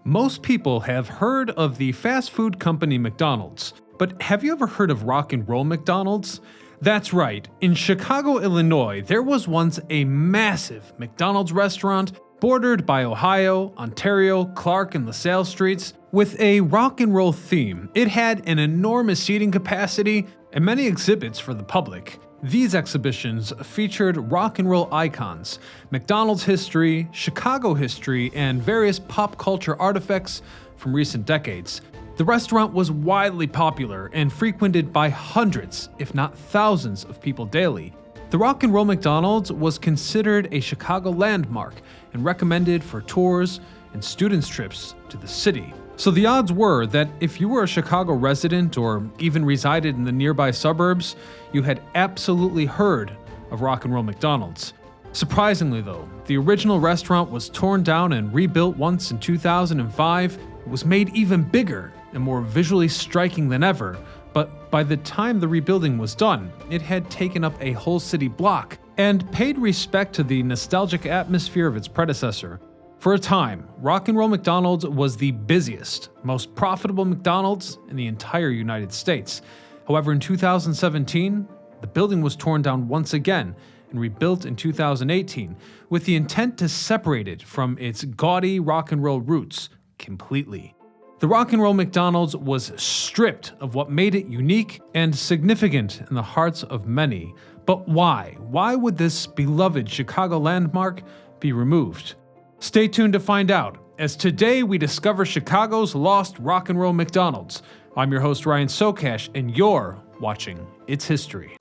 Most people have heard of the fast food company McDonald's, but have you ever heard of Rock and Roll McDonald's? That's right, in Chicago, Illinois, there was once a massive McDonald's restaurant bordered by Ohio, Ontario, Clark, and LaSalle streets with a rock and roll theme. It had an enormous seating capacity and many exhibits for the public. These exhibitions featured rock and roll icons, McDonald's history, Chicago history, and various pop culture artifacts from recent decades. The restaurant was widely popular and frequented by hundreds, if not thousands, of people daily. The Rock and Roll McDonald's was considered a Chicago landmark and recommended for tours and students' trips to the city. So the odds were that if you were a Chicago resident or even resided in the nearby suburbs, you had absolutely heard of Rock and Roll McDonald's. Surprisingly though, the original restaurant was torn down and rebuilt once in 2005. It was made even bigger and more visually striking than ever, but by the time the rebuilding was done, it had taken up a whole city block and paid respect to the nostalgic atmosphere of its predecessor. For a time, Rock and Roll McDonald's was the busiest, most profitable McDonald's in the entire United States. However, in 2017, the building was torn down once again and rebuilt in 2018 with the intent to separate it from its gaudy rock and roll roots completely. The Rock and Roll McDonald's was stripped of what made it unique and significant in the hearts of many. But why? Why would this beloved Chicago landmark be removed? Stay tuned to find out, as today we discover Chicago's lost Rock and Roll McDonald's. I'm your host Ryan Socash, and you're watching It's History.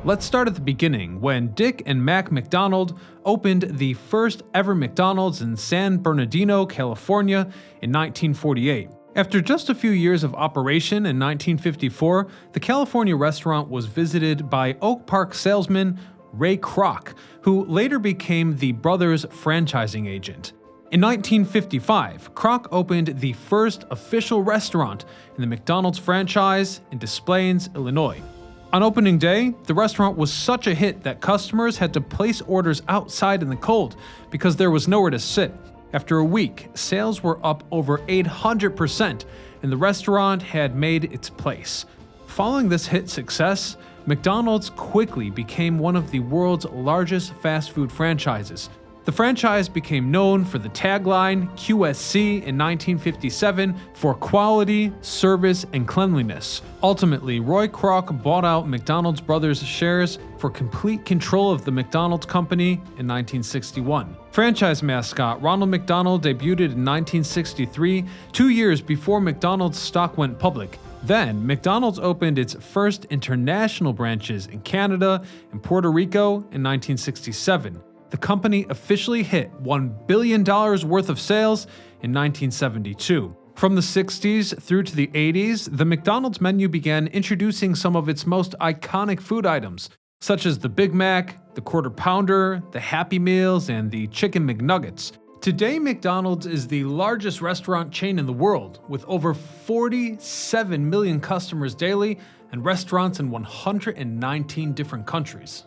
Let's start at the beginning, when Dick and Mac McDonald opened the first ever McDonald's in San Bernardino, California in 1948. After just a few years of operation in 1954, the California restaurant was visited by Oak Park salesman Ray Kroc, who later became the brothers' franchising agent. In 1955, Kroc opened the first official restaurant in the McDonald's franchise in Des Plaines, Illinois. On opening day, the restaurant was such a hit that customers had to place orders outside in the cold because there was nowhere to sit. After a week, sales were up over 800%, and the restaurant had made its place. Following this hit success, McDonald's quickly became one of the world's largest fast food franchises. The franchise became known for the tagline QSC in 1957 for quality, service, and cleanliness. Ultimately, Roy Kroc bought out McDonald's brothers' shares for complete control of the McDonald's company in 1961. Franchise mascot Ronald McDonald debuted in 1963, 2 years before McDonald's stock went public. Then, McDonald's opened its first international branches in Canada and Puerto Rico in 1967. The company officially hit $1 billion worth of sales in 1972. From the 60s through to the 80s, the McDonald's menu began introducing some of its most iconic food items, such as the Big Mac, the Quarter Pounder, the Happy Meals, and the Chicken McNuggets. Today, McDonald's is the largest restaurant chain in the world, with over 47 million customers daily and restaurants in 119 different countries.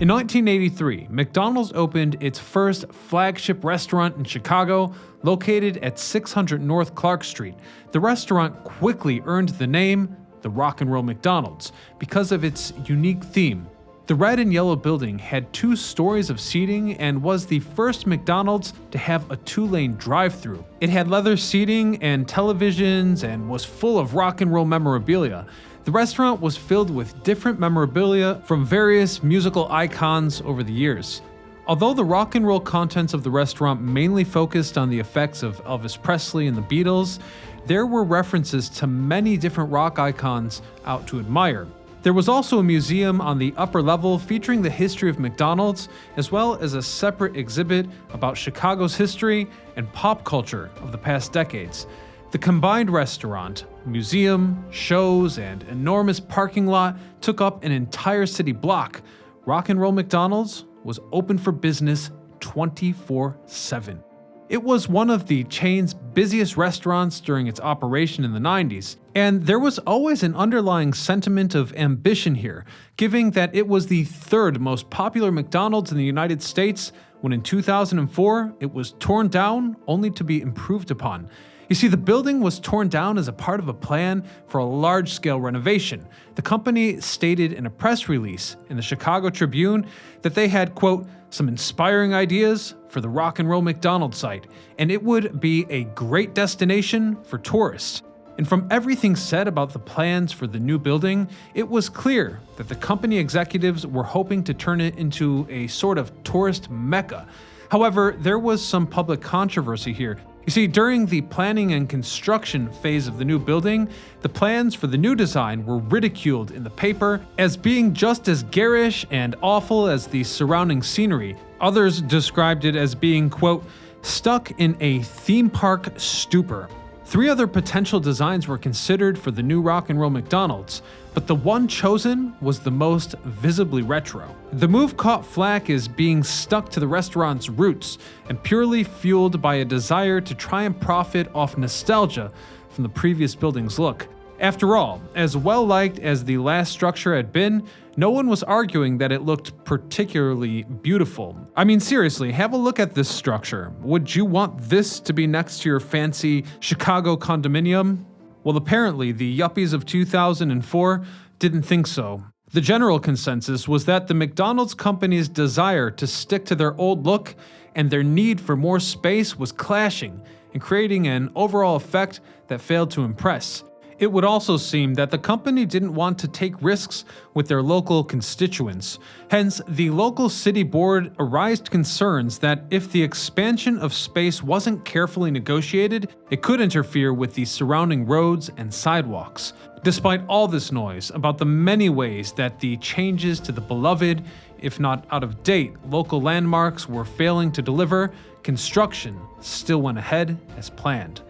In 1983, McDonald's opened its first flagship restaurant in Chicago, located at 600 North Clark Street. The restaurant quickly earned the name the Rock and Roll McDonald's because of its unique theme. The red and yellow building had 2 stories of seating and was the first McDonald's to have a 2-lane drive-thru. It had leather seating and televisions and was full of rock and roll memorabilia. The restaurant was filled with different memorabilia from various musical icons over the years. Although the rock and roll contents of the restaurant mainly focused on the effects of Elvis Presley and the Beatles, there were references to many different rock icons out to admire. There was also a museum on the upper level featuring the history of McDonald's, as well as a separate exhibit about Chicago's history and pop culture of the past decades. The combined restaurant, museum, shows, and enormous parking lot took up an entire city block. Rock and Roll McDonald's was open for business 24/7. It was one of the chain's busiest restaurants during its operation in the 90s, and there was always an underlying sentiment of ambition here, given that it was the third most popular McDonald's in the United States when in 2004 it was torn down only to be improved upon. You see, the building was torn down as a part of a plan for a large-scale renovation. The company stated in a press release in the Chicago Tribune that they had, quote, some inspiring ideas for the Rock and Roll McDonald site, and it would be a great destination for tourists. And from everything said about the plans for the new building, it was clear that the company executives were hoping to turn it into a sort of tourist mecca. However, there was some public controversy here. You see, during the planning and construction phase of the new building, the plans for the new design were ridiculed in the paper as being just as garish and awful as the surrounding scenery. Others described it as being, quote, stuck in a theme park stupor. 3 other potential designs were considered for the new Rock and Roll McDonald's, but the one chosen was the most visibly retro. The move caught flack as being stuck to the restaurant's roots and purely fueled by a desire to try and profit off nostalgia from the previous building's look. After all, as well-liked as the last structure had been, no one was arguing that it looked particularly beautiful. I mean, seriously, have a look at this structure. Would you want this to be next to your fancy Chicago condominium? Well, apparently, the yuppies of 2004 didn't think so. The general consensus was that the McDonald's company's desire to stick to their old look and their need for more space was clashing and creating an overall effect that failed to impress. It would also seem that the company didn't want to take risks with their local constituents. Hence, the local city board arised concerns that if the expansion of space wasn't carefully negotiated, it could interfere with the surrounding roads and sidewalks. Despite all this noise about the many ways that the changes to the beloved, if not out of date, local landmarks were failing to deliver, construction still went ahead as planned.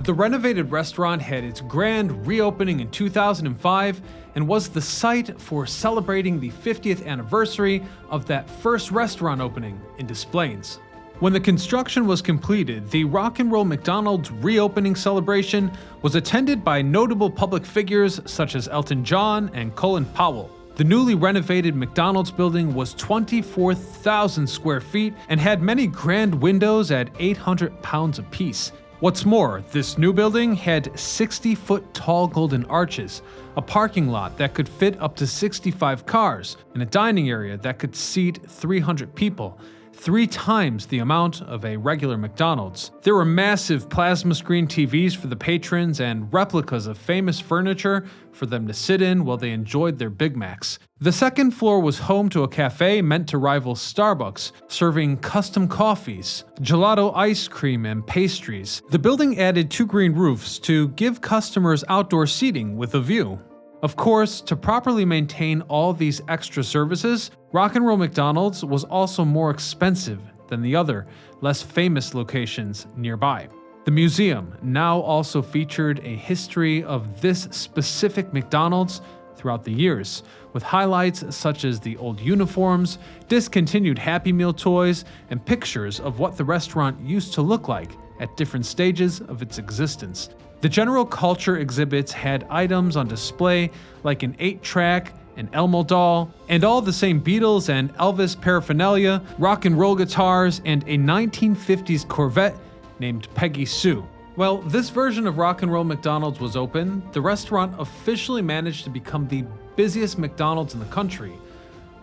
The renovated restaurant had its grand reopening in 2005 and was the site for celebrating the 50th anniversary of that first restaurant opening in Des Plaines. When the construction was completed, the Rock and Roll McDonald's reopening celebration was attended by notable public figures such as Elton John and Colin Powell. The newly renovated McDonald's building was 24,000 square feet and had many grand windows at 800 pounds apiece. What's more, this new building had 60-foot tall golden arches, a parking lot that could fit up to 65 cars, and a dining area that could seat 300 people, 3 times the amount of a regular McDonald's. There were massive plasma screen TVs for the patrons and replicas of famous furniture for them to sit in while they enjoyed their Big Macs. The second floor was home to a cafe meant to rival Starbucks, serving custom coffees, gelato ice cream, and pastries. The building added 2 green roofs to give customers outdoor seating with a view. Of course, to properly maintain all these extra services, Rock and Roll McDonald's was also more expensive than the other, less famous locations nearby. The museum now also featured a history of this specific McDonald's throughout the years, with highlights such as the old uniforms, discontinued Happy Meal toys, and pictures of what the restaurant used to look like at different stages of its existence. The general culture exhibits had items on display like an 8-track, an Elmo doll, and all the same Beatles and Elvis paraphernalia, rock and roll guitars, and a 1950s Corvette named Peggy Sue. Well, this version of Rock and Roll McDonald's was open, the restaurant officially managed to become the busiest McDonald's in the country,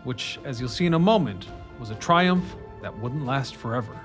which, as you'll see in a moment, was a triumph that wouldn't last forever.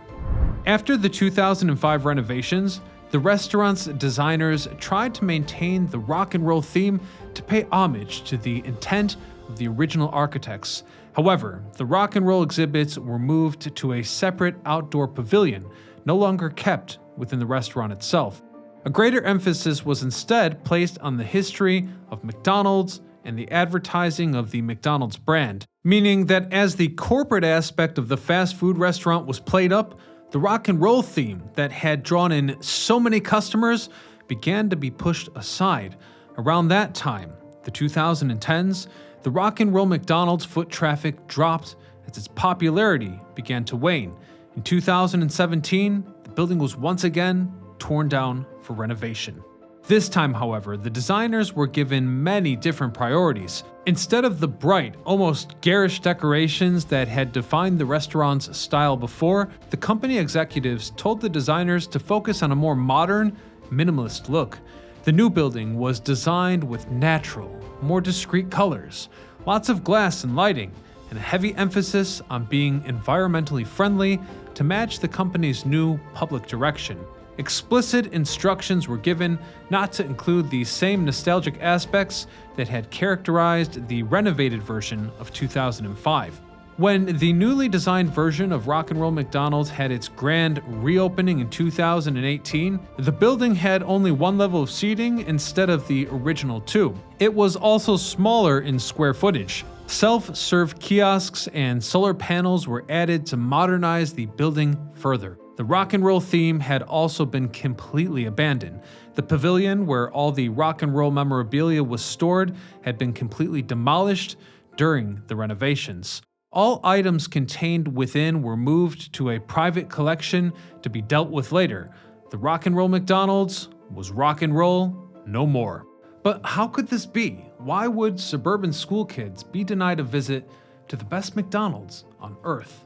After the 2005 renovations, the restaurant's designers tried to maintain the rock and roll theme to pay homage to the intent of the original architects. However, the rock and roll exhibits were moved to a separate outdoor pavilion, no longer kept within the restaurant itself. A greater emphasis was instead placed on the history of McDonald's and the advertising of the McDonald's brand, meaning that as the corporate aspect of the fast food restaurant was played up, the rock and roll theme that had drawn in so many customers began to be pushed aside. Around that time, the 2010s, the Rock and Roll McDonald's foot traffic dropped as its popularity began to wane. In 2017, the building was once again torn down for renovation. This time, however, the designers were given many different priorities. Instead of the bright, almost garish decorations that had defined the restaurant's style before, the company executives told the designers to focus on a more modern, minimalist look. The new building was designed with natural, more discreet colors, lots of glass and lighting, and a heavy emphasis on being environmentally friendly to match the company's new public direction. Explicit instructions were given not to include the same nostalgic aspects that had characterized the renovated version of 2005. When the newly designed version of Roll McDonald's had its grand reopening in 2018, the building had only one level of seating instead of the original two. It was also smaller in square footage. Self-serve kiosks and solar panels were added to modernize the building further. The rock and roll theme had also been completely abandoned. The pavilion where all the rock and roll memorabilia was stored had been completely demolished during the renovations. All items contained within were moved to a private collection to be dealt with later. The Rock and Roll McDonald's was rock and roll no more. But how could this be? Why would suburban school kids be denied a visit to the best McDonald's on Earth?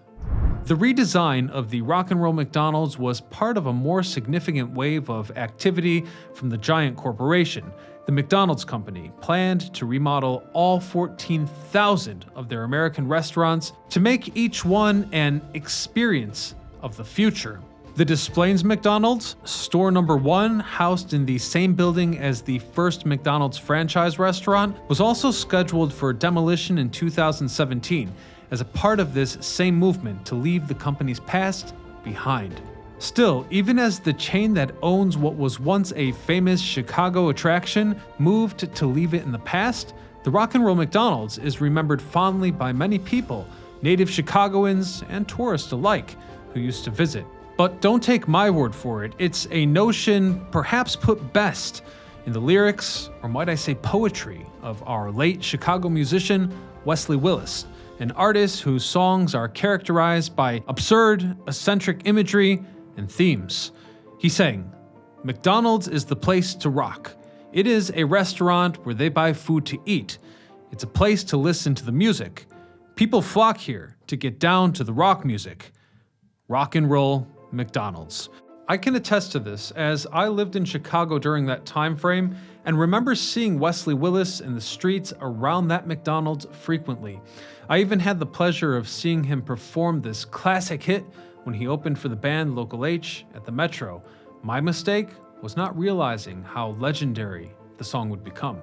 The redesign of the Rock and Roll McDonald's was part of a more significant wave of activity from the giant corporation. The McDonald's company planned to remodel all 14,000 of their American restaurants to make each one an experience of the future. The Des Plaines McDonald's, store number 1, housed in the same building as the first McDonald's franchise restaurant, was also scheduled for demolition in 2017 as a part of this same movement to leave the company's past behind. Still, even as the chain that owns what was once a famous Chicago attraction moved to leave it in the past, the Rock and Roll McDonald's is remembered fondly by many people, native Chicagoans and tourists alike, who used to visit. But don't take my word for it, it's a notion perhaps put best in the lyrics, or might I say poetry, of our late Chicago musician, Wesley Willis, an artist whose songs are characterized by absurd, eccentric imagery and themes. He sang, "McDonald's is the place to rock. It is a restaurant where they buy food to eat. It's a place to listen to the music. People flock here to get down to the rock music. Rock and Roll McDonald's." I can attest to this, as I lived in Chicago during that time frame and remember seeing Wesley Willis in the streets around that McDonald's frequently. I even had the pleasure of seeing him perform this classic hit when he opened for the band Local H at the Metro. My mistake was not realizing how legendary the song would become.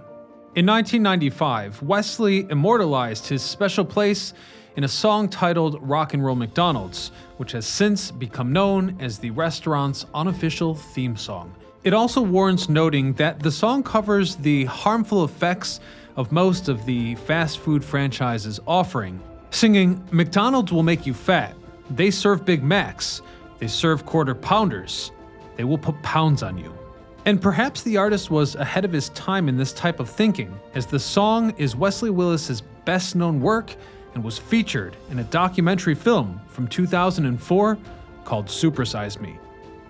In 1995, Wesley immortalized his special place in a song titled Rock and Roll McDonald's, which has since become known as the restaurant's unofficial theme song. It also warrants noting that the song covers the harmful effects of most of the fast food franchises offering, singing, "McDonald's will make you fat. They serve Big Macs. They serve quarter pounders. They will put pounds on you." And perhaps the artist was ahead of his time in this type of thinking, as the song is Wesley Willis's best-known work and was featured in a documentary film from 2004 called Super Size Me.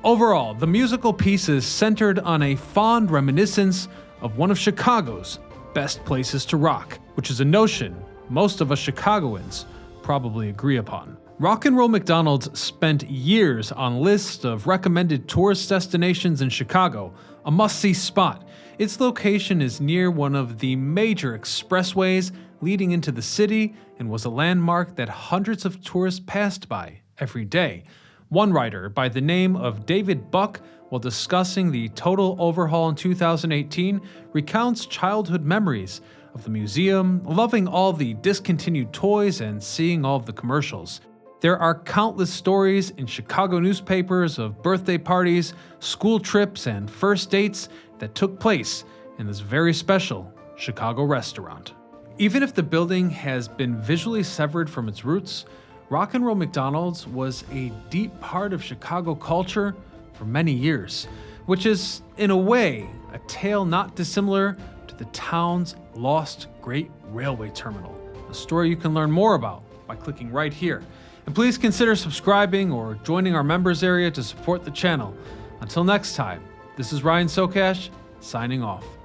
Overall, the musical piece is centered on a fond reminiscence of one of Chicago's best places to rock, which is a notion most of us Chicagoans probably agree upon. Rock and Roll McDonald's spent years on lists of recommended tourist destinations in Chicago, a must-see spot. Its location is near one of the major expressways leading into the city and was a landmark that hundreds of tourists passed by every day. One writer by the name of David Buck, while discussing the total overhaul in 2018, recounts childhood memories of the museum, loving all the discontinued toys and seeing all of the commercials. There are countless stories in Chicago newspapers of birthday parties, school trips, and first dates that took place in this very special Chicago restaurant. Even if the building has been visually severed from its roots, Rock and Roll McDonald's was a deep part of Chicago culture for many years, which is, in a way, a tale not dissimilar to the town's lost great railway terminal, a story you can learn more about by clicking right here. And please consider subscribing or joining our members area to support the channel. Until next time, this is Ryan Sokash, signing off.